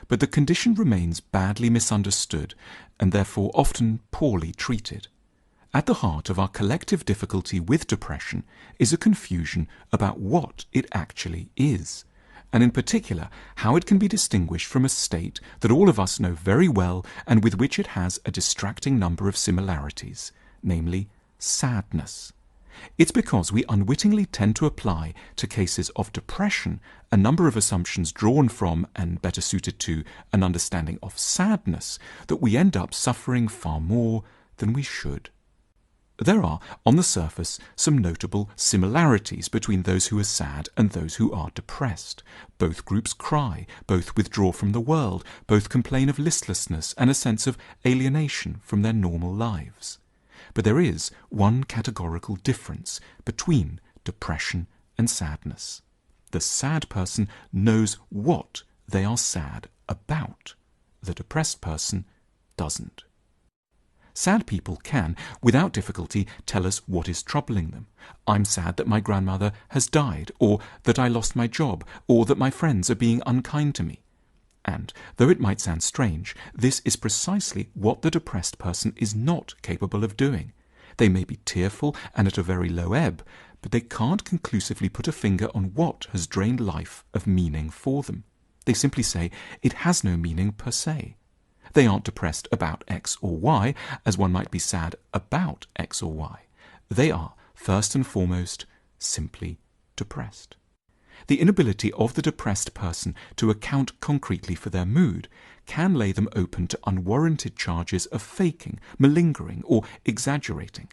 but the condition remains badly misunderstood and therefore often poorly treated. At the heart of our collective difficulty with depression is a confusion about what it actually is, and in particular how it can be distinguished from a state that all of us know very well and with which it has a distracting number of similarities, namely sadness. It's because we unwittingly tend to apply to cases of depression a number of assumptions drawn from, and better suited to, an understanding of sadness that we end up suffering far more than we should. There are, on the surface, some notable similarities between those who are sad and those who are depressed. Both groups cry, both withdraw from the world, both complain of listlessness and a sense of alienation from their normal lives. But there is one categorical difference between depression and sadness. The sad person knows what they are sad about. The depressed person doesn't. Sad people can, without difficulty, tell us what is troubling them. I'm sad that my grandmother has died, or that I lost my job, or that my friends are being unkind to me. And, though it might sound strange, this is precisely what the depressed person is not capable of doing. They may be tearful and at a very low ebb, but they can't conclusively put a finger on what has drained life of meaning for them. They simply say it has no meaning per se. They aren't depressed about X or Y, as one might be sad about X or Y. They are, first and foremost, simply depressed. The inability of the depressed person to account concretely for their mood can lay them open to unwarranted charges of faking, malingering, or exaggerating.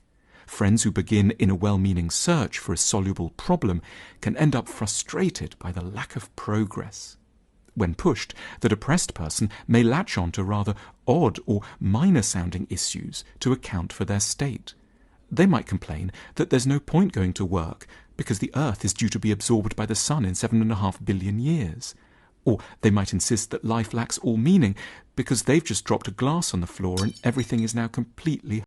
Friends who begin in a well-meaning search for a soluble problem can end up frustrated by the lack of progress. When pushed, the depressed person may latch on to rather odd or minor-sounding issues to account for their state. They might complain that there's no point going to work because the Earth is due to be absorbed by the Sun in 7.5 billion years. Or they might insist that life lacks all meaning because they've just dropped a glass on the floor and everything is now completely